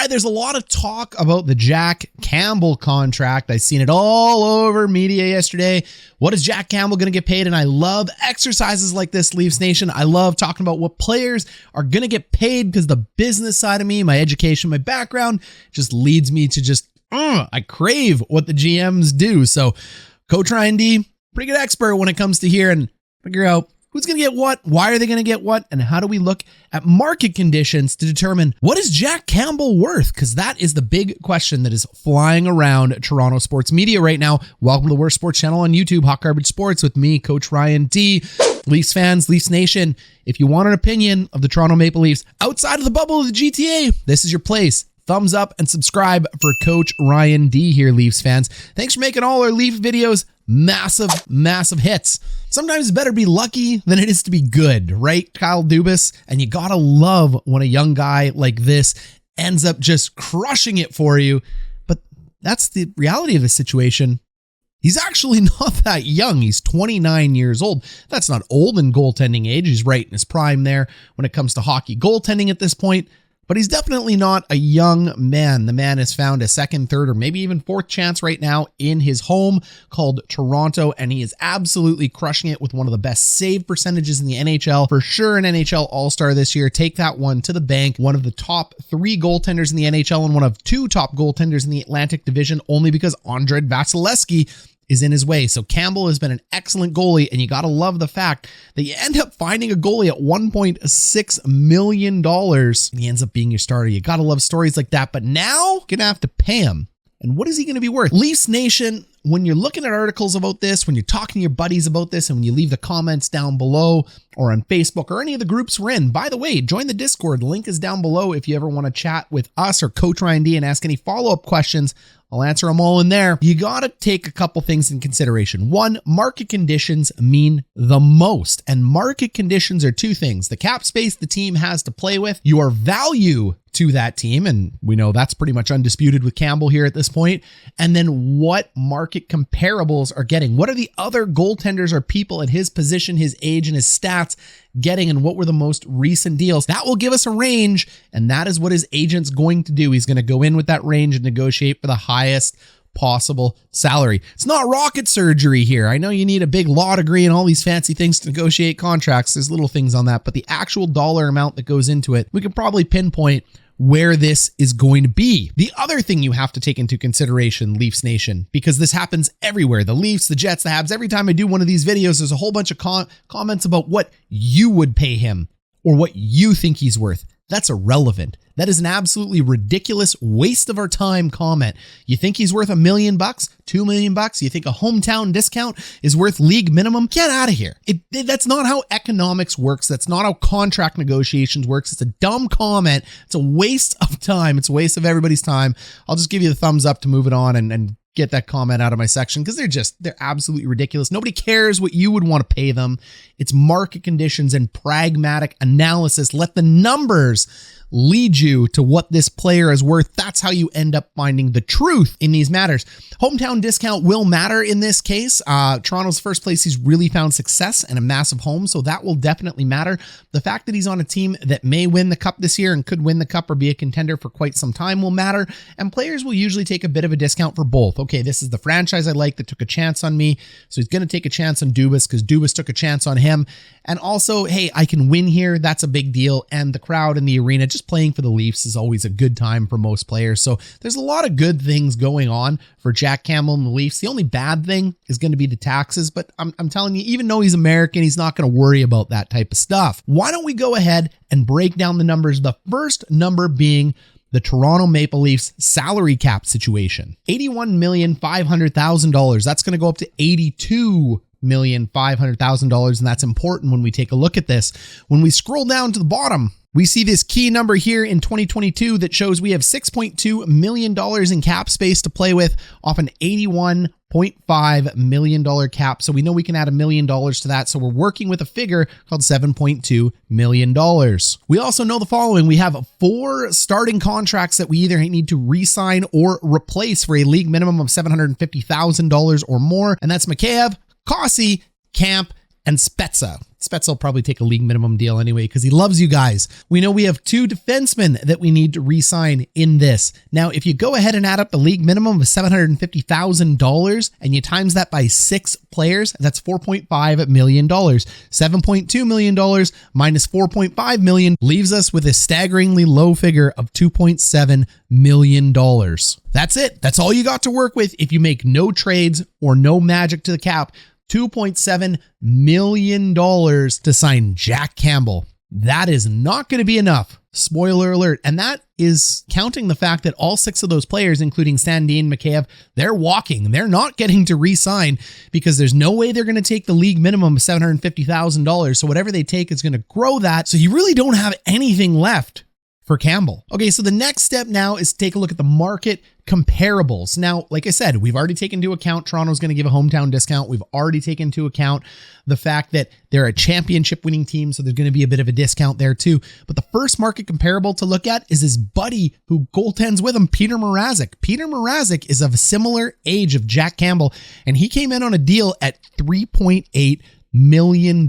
right, there's a lot of talk about the Jack Campbell contract. I seen it all over media yesterday. What is Jack Campbell going to get paid? And I love exercises like this, Leafs Nation. I love talking about what players are going to get paid because the business side of me, my education, my background just leads me to just, I crave what the GMs do. So Coach Ryan D, pretty good expert when it comes to here and figure out who's going to get what, why are they going to get what, and how do we look at market conditions to determine what is Jack Campbell worth? Because that is the big question that is flying around Toronto sports media right now. Welcome to the Worst Sports Channel on YouTube, Hot Garbage Sports with me, Coach Ryan D. Leafs fans, Leafs Nation, if you want an opinion of the Toronto Maple Leafs outside of the bubble of the GTA, this is your place. Thumbs up and subscribe for Coach Ryan D here, Leafs fans. Thanks for making all our Leaf videos massive hits. Sometimes it's better to be lucky than it is to be good, right, Kyle Dubas? And you gotta love when a young guy like this ends up just crushing it for you. But that's the reality of the situation. He's actually not that young. He's 29 years old. That's not old in goaltending age. He's right in his prime there when it comes to hockey goaltending at this point. But he's definitely not a young man. The man has found a second, third, or maybe even fourth chance right now in his home called Toronto, and he is absolutely crushing it with one of the best save percentages in the NHL. For sure an NHL All-Star this year. Take that one to the bank. One of the top 3 goaltenders in the NHL and one of 2 top goaltenders in the Atlantic Division, only because Andre Vasilevsky is in his way. So Campbell has been an excellent goalie, and you got to love the fact that you end up finding a goalie at $1.6 million. He ends up being your starter. You got to love stories like that, but now you're going to have to pay him. And what is he going to be worth? Leafs Nation, when you're looking at articles about this, when you're talking to your buddies about this, and when you leave the comments down below or on Facebook or any of the groups we're in, by the way, join the Discord. Link is down below if you ever want to chat with us or Coach Ryan D and ask any follow-up questions. I'll answer them all in there. You got to take a couple things in consideration. One, market conditions mean the most. And market conditions are 2 things. The cap space the team has to play with, your value to that team, and we know that's pretty much undisputed with Campbell here at this point, and then what market comparables are getting. What are the other goaltenders or people at his position, his age, and his stats getting, and what were the most recent deals? That will give us a range, and that is what his agent's going to do. He's going to go in with that range and negotiate for the highest possible salary. It's not rocket surgery here. I know you need a big law degree and all these fancy things to negotiate contracts. There's little things on that, but the actual dollar amount that goes into it, we can probably pinpoint where this is going to be. The other thing you have to take into consideration, Leafs Nation, because this happens everywhere. The Leafs, the Jets, the Habs, every time I do one of these videos, there's a whole bunch of comments about what you would pay him or what you think he's worth. That's irrelevant. That is an absolutely ridiculous waste of our time comment. You think he's worth $1 million, $2 million? You think a hometown discount is worth league minimum? Get out of here. That's not how economics works. That's not how contract negotiations works. It's a dumb comment. It's a waste of time. It's a waste of everybody's time. I'll just give you the thumbs up to move it on and get that comment out of my section because they're absolutely ridiculous. Nobody cares what you would want to pay them. It's market conditions and pragmatic analysis. Let the numbers lead you to what this player is worth. That's how you end up finding the truth in these matters. Hometown discount will matter in this case. Toronto's first place, he's really found success and a massive home, so that will definitely matter. The fact that he's on a team that may win the cup this year and could win the cup or be a contender for quite some time will matter, and players will usually take a bit of a discount for both. Okay, this is the franchise I like that took a chance on me, so he's going to take a chance on Dubas because Dubas took a chance on him, and also, hey, I can win here. That's a big deal, and the crowd in the arena, just playing for the Leafs is always a good time for most players. So there's a lot of good things going on for Jack Campbell and the Leafs. The only bad thing is going to be the taxes, but I'm telling you, even though he's American, he's not going to worry about that type of stuff. Why don't we go ahead and break down the numbers? The first number being the Toronto Maple Leafs salary cap situation. $81,500,000. That's going to go up to $82,500,000, and that's important when we take a look at this. When we scroll down to the bottom, we see this key number here in 2022 that shows we have $6.2 million in cap space to play with off an $81.5 million cap. So we know we can add $1 million to that. So we're working with a figure called $7.2 million. We also know the following. We have 4 starting contracts that we either need to re-sign or replace for a league minimum of $750,000 or more. And that's Mikheyev, Kossi, Camp, and Spezza. Spezza will probably take a league minimum deal anyway because he loves you guys. We know we have 2 defensemen that we need to re-sign in this. Now, if you go ahead and add up the league minimum of $750,000 and you times that by 6 players, that's $4.5 million. $7.2 million minus $4.5 million leaves us with a staggeringly low figure of $2.7 million. That's it. That's all you got to work with if you make no trades or no magic to the cap. $2.7 million to sign Jack Campbell. That is not going to be enough. Spoiler alert. And that is counting the fact that all 6 of those players, including Sandin, Mikheyev, they're walking. They're not getting to re-sign because there's no way they're going to take the league minimum of $750,000. So whatever they take is going to grow that. So you really don't have anything left for Campbell. Okay, so the next step now is to take a look at the market comparables. Now, like I said, we've already taken into account Toronto's going to give a hometown discount. We've already taken into account the fact that they're a championship winning team, so there's going to be a bit of a discount there too. But the first market comparable to look at is his buddy who goaltends with him, Peter Mrazek. Peter Mrazek is of a similar age of Jack Campbell, and he came in on a deal at $3.8 million.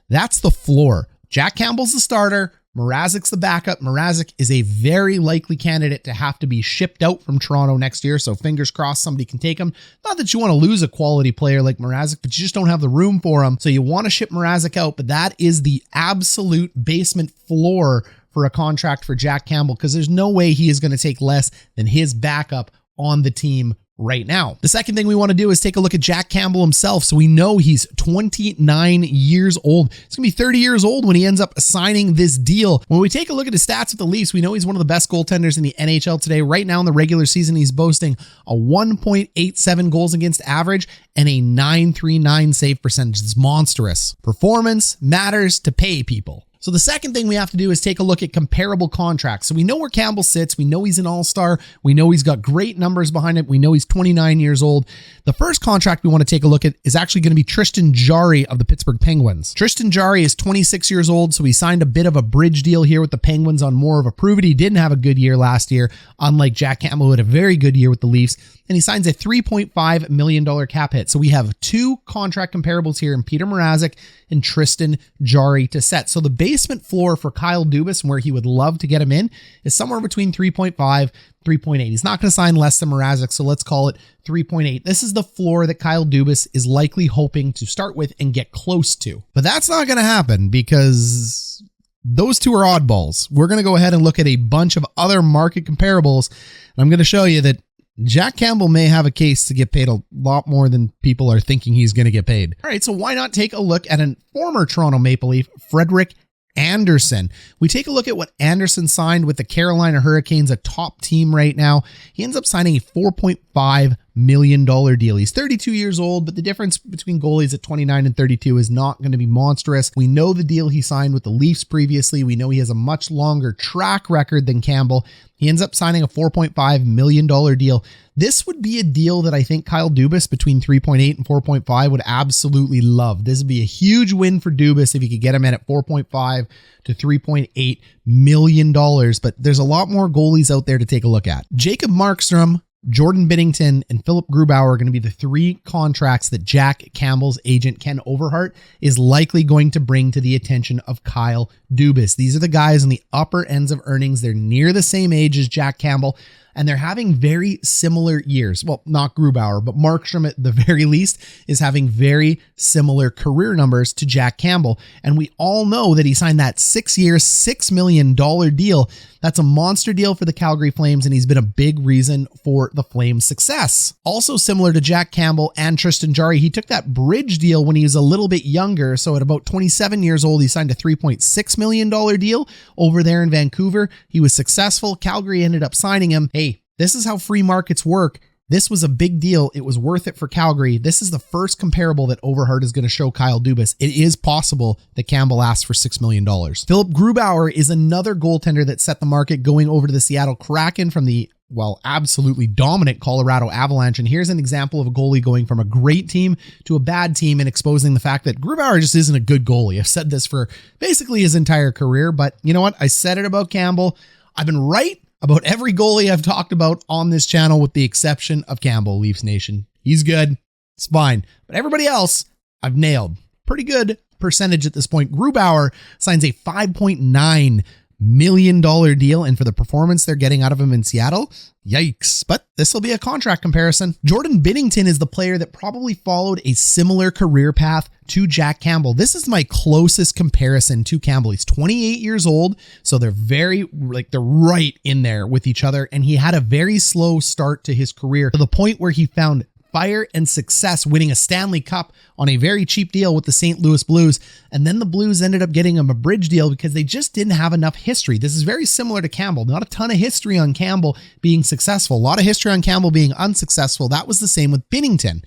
That's the floor. Jack Campbell's the starter. Mrazek's the backup. Mrazek is a very likely candidate to have to be shipped out from Toronto next year, so fingers crossed somebody can take him. Not that you want to lose a quality player like Mrazek, but you just don't have the room for him, so you want to ship Mrazek out, but that is the absolute basement floor for a contract for Jack Campbell because there's no way he is going to take less than his backup on the team right now. The second thing we want to do is take a look at Jack Campbell himself. So we know he's 29 years old. He's going to be 30 years old when he ends up signing this deal. When we take a look at his stats with the Leafs, we know he's one of the best goaltenders in the NHL today. Right now in the regular season, he's boasting a 1.87 goals against average and a .939 save percentage. It's monstrous. Performance matters to pay people. So the second thing we have to do is take a look at comparable contracts. So we know where Campbell sits. We know he's an all-star. We know he's got great numbers behind it. We know he's 29 years old. The first contract we want to take a look at is actually going to be Tristan Jarry of the Pittsburgh Penguins. Tristan Jarry is 26 years old, so he signed a bit of a bridge deal here with the Penguins on more of a prove it. He didn't have a good year last year, unlike Jack Campbell, who had a very good year with the Leafs. And he signs a $3.5 million cap hit. So we have 2 contract comparables here in Peter Mrazek and Tristan Jarry to set. So the basement floor for Kyle Dubas and where he would love to get him in is somewhere between 3.5, 3.8. He's not going to sign less than Mrazek, so let's call it 3.8. This is the floor that Kyle Dubas is likely hoping to start with and get close to. But that's not going to happen because those 2 are oddballs. We're going to go ahead and look at a bunch of other market comparables. And I'm going to show you that Jack Campbell may have a case to get paid a lot more than people are thinking he's going to get paid. All right, so why not take a look at a former Toronto Maple Leaf, Frederik Andersen. We take a look at what Andersen signed with the Carolina Hurricanes, a top team right now. He ends up signing a $4.5 million deal. He's 32 years old, but the difference between goalies at 29 and 32 is not going to be monstrous. We know the deal he signed with the Leafs previously. We know he has a much longer track record than Campbell. He ends up signing a $4.5 million deal. This would be a deal that I think Kyle Dubas between 3.8 and 4.5 would absolutely love. This would be a huge win for Dubas if he could get him in at 4.5 to $3.8 million. But there's a lot more goalies out there to take a look at. Jacob Markstrom, Jordan Binnington, and Philip Grubauer are going to be the 3 contracts that Jack Campbell's agent Ken Overhart is likely going to bring to the attention of Kyle Dubas. These are the guys on the upper ends of earnings. They're near the same age as Jack Campbell, and they're having very similar years. Well, not Grubauer, but Markstrom at the very least is having very similar career numbers to Jack Campbell. And we all know that he signed that 6-year, $6 million deal. That's a monster deal for the Calgary Flames, and he's been a big reason for the Flames' success. Also similar to Jack Campbell and Tristan Jarry, he took that bridge deal when he was a little bit younger. So at about 27 years old, he signed a $3.6 million deal over there in Vancouver. He was successful. Calgary ended up signing him. Hey, this is how free markets work. This was a big deal. It was worth it for Calgary. This is the first comparable that Overhart is going to show Kyle Dubas. It is possible that Campbell asked for $6 million. Philip Grubauer is another goaltender that set the market going over to the Seattle Kraken from the, well, absolutely dominant Colorado Avalanche. And here's an example of a goalie going from a great team to a bad team and exposing the fact that Grubauer just isn't a good goalie. I've said this for basically his entire career, but you know what? I said it about Campbell. I've been right about every goalie I've talked about on this channel with the exception of Campbell, Leafs Nation. He's good. It's fine. But everybody else, I've nailed. pretty good percentage at this point. Grubauer signs a $5.9 million deal, and for the performance they're getting out of him in Seattle, yikes. But this will be a contract comparison. Jordan Binnington is the player that probably followed a similar career path to Jack Campbell. This is my closest comparison to Campbell. He's 28 years old, so they're they're right in there with each other, and he had a very slow start to his career to the point where he found fire and success winning a Stanley Cup on a very cheap deal with the St. Louis Blues. And then the Blues ended up getting him a bridge deal because they just didn't have enough history. This is very similar to Campbell. Not a ton of history on Campbell being successful. A lot of history on Campbell being unsuccessful. That was the same with Binnington.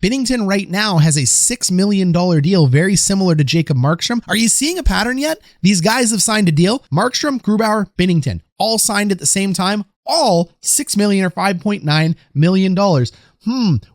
Binnington right now has a $6 million deal, very similar to Jacob Markstrom. Are you seeing a pattern yet? These guys have signed a deal. Markstrom, Grubauer, Binnington, all signed at the same time, all $6 million or $5.9 million.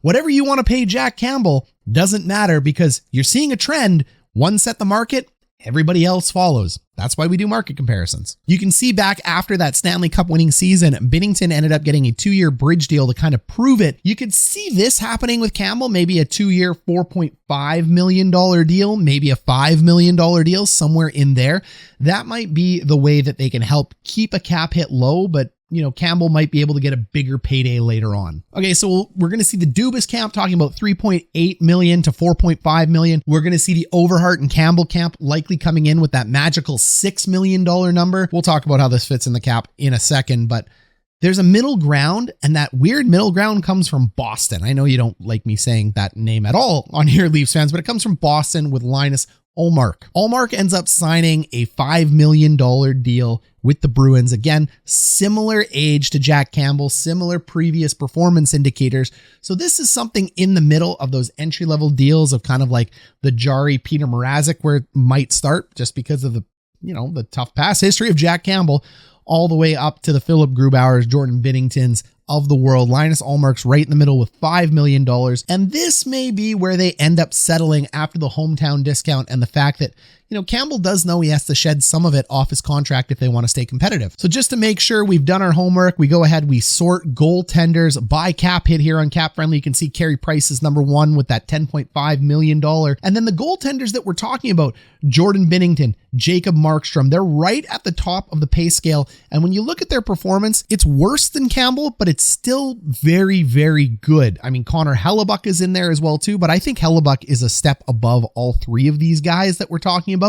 Whatever you want to pay Jack Campbell doesn't matter because you're seeing a trend. One set the market, everybody else follows. That's why we do market comparisons. You can see back after that Stanley Cup winning season, Binnington ended up getting a 2-year bridge deal to kind of prove it. You could see this happening with Campbell, maybe a 2-year, $4.5 million deal, maybe a $5 million deal, somewhere in there. That might be the way that they can help keep a cap hit low, but Campbell might be able to get a bigger payday later on. Okay, so we're going to see the Dubas camp talking about $3.8 million to $4.5 million. We're going to see the Overhart and Campbell camp likely coming in with that magical $6 million number. We'll talk about how this fits in the cap in a second, but there's a middle ground, and that weird middle ground comes from Boston. I know you don't like me saying that name at all on here, Leafs fans, but it comes from Boston with Linus Ullmark. Ullmark ends up signing a $5 million deal with the Bruins. Again, similar age to Jack Campbell, similar previous performance indicators. So this is something in the middle of those entry-level deals of kind of like the Jari Peter Mrazek, where it might start just because of the tough past history of Jack Campbell, all the way up to the Philip Grubauers, Jordan Binningtons of the world. Linus Ullmark's right in the middle with $5 million. And this may be where they end up settling after the hometown discount and the fact that, Campbell does know he has to shed some of it off his contract if they want to stay competitive. So just to make sure we've done our homework, we go ahead, we sort goaltenders by cap hit here on Cap Friendly. You can see Carey Price is number one with that $10.5 million. And then the goaltenders that we're talking about, Jordan Binnington, Jacob Markstrom, they're right at the top of the pay scale. And when you look at their performance, it's worse than Campbell, but it's still very, very good. I mean, Connor Hellebuck is in there as well too, but I think Hellebuck is a step above all three of these guys that we're talking about.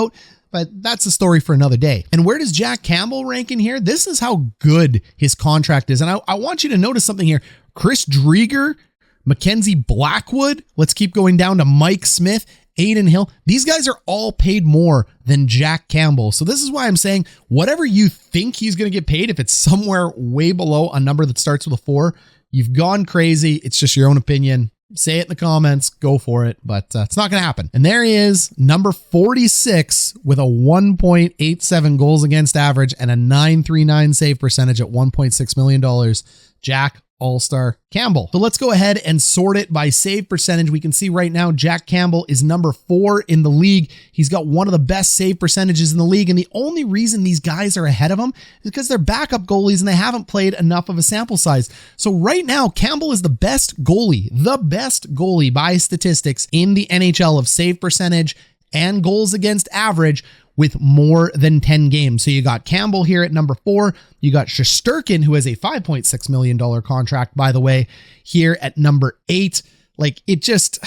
But that's a story for another day. And where does Jack Campbell rank in here? This is how good his contract is. And I want you to notice something here. Chris Drieger, Mackenzie Blackwood, let's keep going down to Mike Smith, Aiden Hill. These guys are all paid more than Jack Campbell. So this is why I'm saying whatever you think he's going to get paid, if it's somewhere way below a number that starts with a 4, you've gone crazy. It's just your own opinion. Say it in the comments, go for it, but it's not going to happen. And there he is, number 46 with a 1.87 goals against average and a .939 save percentage at $1.6 million. Jack All-Star Campbell. So let's go ahead and sort it by save percentage. We can see right now Jack Campbell is number 4 in the league. He's got one of the best save percentages in the league, and the only reason these guys are ahead of him is because they're backup goalies and they haven't played enough of a sample size. So right now, Campbell is the best goalie by statistics in the NHL of save percentage and goals against average with more than 10 games. So you got Campbell here at number 4. You got Shesterkin, who has a $5.6 million contract, by the way, here at number 8. Like, it's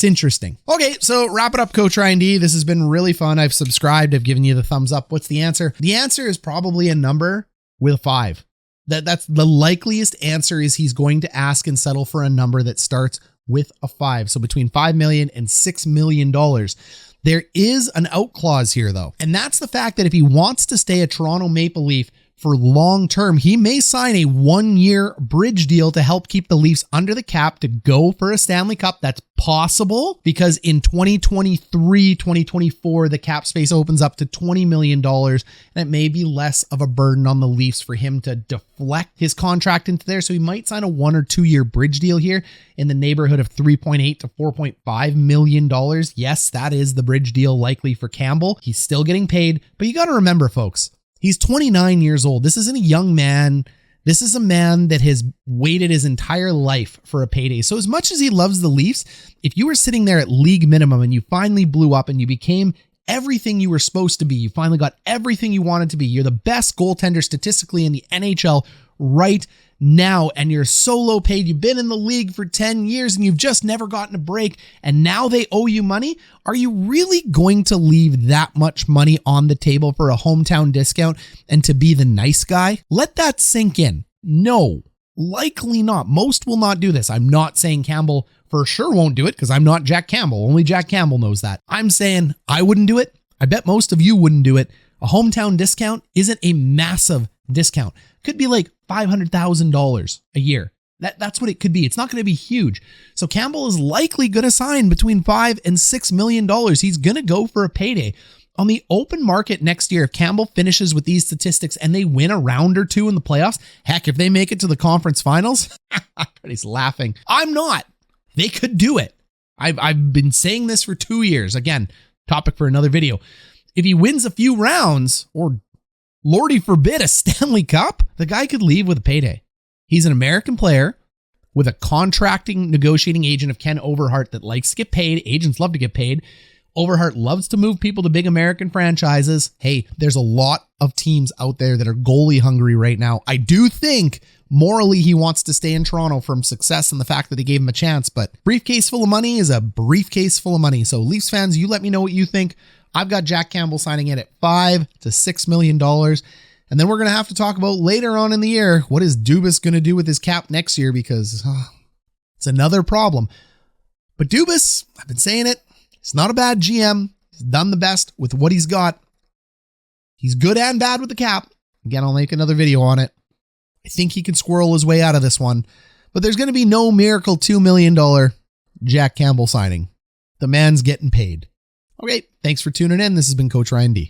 interesting. Okay, so wrap it up, Coach Ryan D. This has been really fun. I've subscribed. I've given you the thumbs up. What's the answer? The answer is probably a number with a 5. That's the likeliest answer is he's going to ask and settle for a number that starts with a 5. So between $5 million and $6 million. There is an out clause here, though, and that's the fact that if he wants to stay a Toronto Maple Leaf for long term, he may sign a 1-year bridge deal to help keep the Leafs under the cap to go for a Stanley Cup. That's possible because in 2023, 2024, the cap space opens up to $20 million, and it may be less of a burden on the Leafs for him to deflect his contract into there. So he might sign a 1 or 2 year bridge deal here in the neighborhood of $3.8 to $4.5 million. Yes, that is the bridge deal likely for Campbell. He's still getting paid, but you got to remember, folks, he's 29 years old. This isn't a young man This is a man that has waited his entire life for a payday. So as much as he loves the Leafs, if you were sitting there at league minimum and you finally blew up and you became everything you were supposed to be, you finally got everything you wanted to be, you're the best goaltender statistically in the NHL right now, and you're so low paid, you've been in the league for 10 years and you've just never gotten a break, and now they owe you money, are you really going to leave that much money on the table for a hometown discount and to be the nice guy? Let that sink in. No, likely not. Most will not do this. I'm not saying Campbell for sure won't do it because I'm not Jack Campbell. Only Jack Campbell knows that. I'm saying I wouldn't do it. I bet most of you wouldn't do it. A hometown discount isn't a massive discount. Could be like $500,000 a year. That's what it could be. It's not going to be huge. So Campbell is likely going to sign between $5 and $6 million. He's going to go for a payday. On the open market next year, if Campbell finishes with these statistics and they win a round or two in the playoffs, heck, if they make it to the conference finals, everybody's laughing. I'm not. They could do it. I've been saying this for 2 years. Again, topic for another video. If he wins a few rounds, or Lordy forbid, a Stanley Cup, the guy could leave with a payday. He's an American player with a contracting negotiating agent of Ken Overhart that likes to get paid. Agents love to get paid. Overhart loves to move people to big American franchises. Hey, there's a lot of teams out there that are goalie hungry right now. I do think morally he wants to stay in Toronto from success and the fact that they gave him a chance, but briefcase full of money is a briefcase full of money. So Leafs fans, you let me know what you think. I've got Jack Campbell signing in at $5 to $6 million. And then we're going to have to talk about later on in the year, what is Dubas going to do with his cap next year? Because it's another problem. But Dubas, I've been saying it, he's not a bad GM. He's done the best with what he's got. He's good and bad with the cap. Again, I'll make another video on it. I think he can squirrel his way out of this one. But there's going to be no miracle $2 million Jack Campbell signing. The man's getting paid. Okay, thanks for tuning in. This has been Coach Ryan D.